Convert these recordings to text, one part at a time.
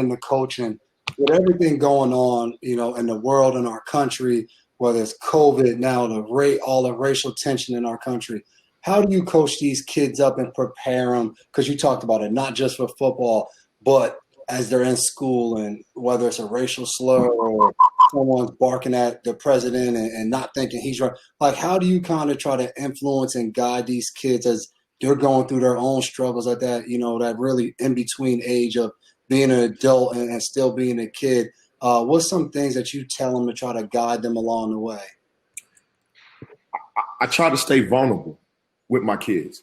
into coaching, with everything going on, in the world, in our country, whether it's COVID now, all the racial tension in our country, how do you coach these kids up and prepare them? Because you talked about it, not just for football, but as they're in school, and whether it's a racial slur or someone's barking at the president and not thinking he's right. Like, how do you kind of try to influence and guide these kids as they're going through their own struggles at that, that really in between age of being an adult and still being a kid? What's some things that you tell them to try to guide them along the way? I try to stay vulnerable with my kids.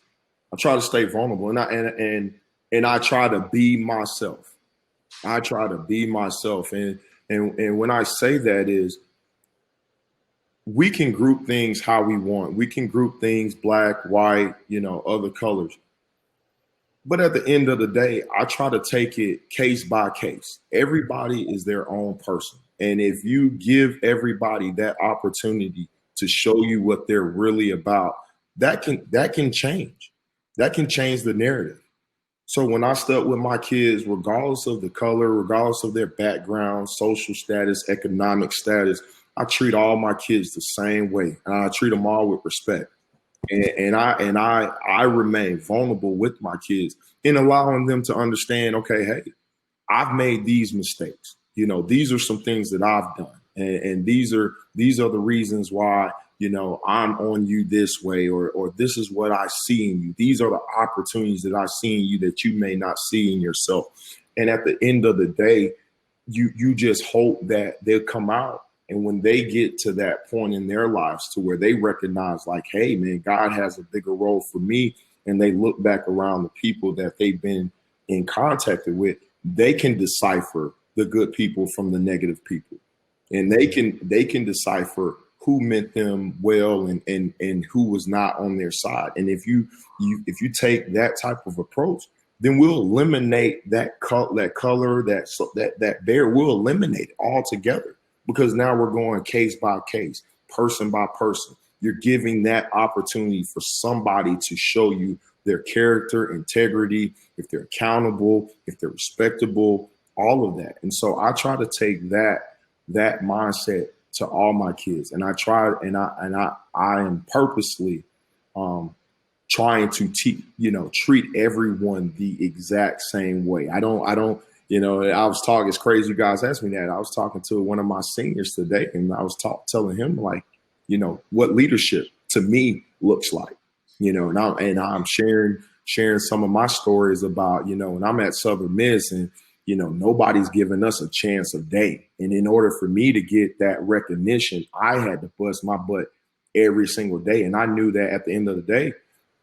I try to stay vulnerable, and I try to be myself. I try to be myself, and when I say that is, we can group things how we want. We can group things black, white, other colors. But at the end of the day, I try to take it case by case. Everybody is their own person. And if you give everybody that opportunity to show you what they're really about, that can change. That can change the narrative. So when I stuck with my kids, regardless of the color, regardless of their background, social status, economic status, I treat all my kids the same way. And I treat them all with respect. And I remain vulnerable with my kids in allowing them to understand, okay, hey, I've made these mistakes. These are some things that I've done. And these are the reasons why, I'm on you this way, or this is what I see in you. These are the opportunities that I see in you that you may not see in yourself. And at the end of the day, you just hope that they'll come out. And when they get to that point in their lives to where they recognize, like, hey, man, God has a bigger role for me, and they look back around the people that they've been in contact with, they can decipher the good people from the negative people. And they can decipher who meant them well and who was not on their side. And if you take that type of approach, then we'll eliminate that color, that bear, we'll eliminate it altogether. Because now we're going case by case, person by person. You're giving that opportunity for somebody to show you their character, integrity, if they're accountable, if they're respectable, all of that. And so I try to take that mindset to all my kids. And I am purposely trying to treat everyone the exact same way. I was talking, it's crazy you guys asked me that. I was talking to one of my seniors today, and I was telling him, like, what leadership to me looks like, and I'm sharing some of my stories about, when I'm at Southern Miss and, nobody's giving us a chance a day. And in order for me to get that recognition, I had to bust my butt every single day. And I knew that at the end of the day,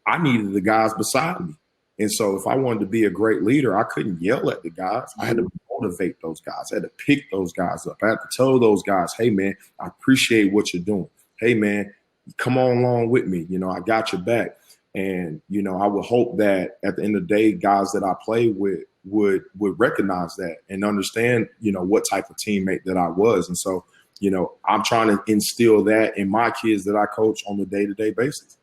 I needed the guys beside me. And so if I wanted to be a great leader, I couldn't yell at the guys. I had to motivate those guys. I had to pick those guys up. I had to tell those guys, hey, man, I appreciate what you're doing. Hey, man, come on along with me. I got your back. And, I would hope that at the end of the day, guys that I play with would recognize that and understand, what type of teammate that I was. And so, I'm trying to instill that in my kids that I coach on a day-to-day basis.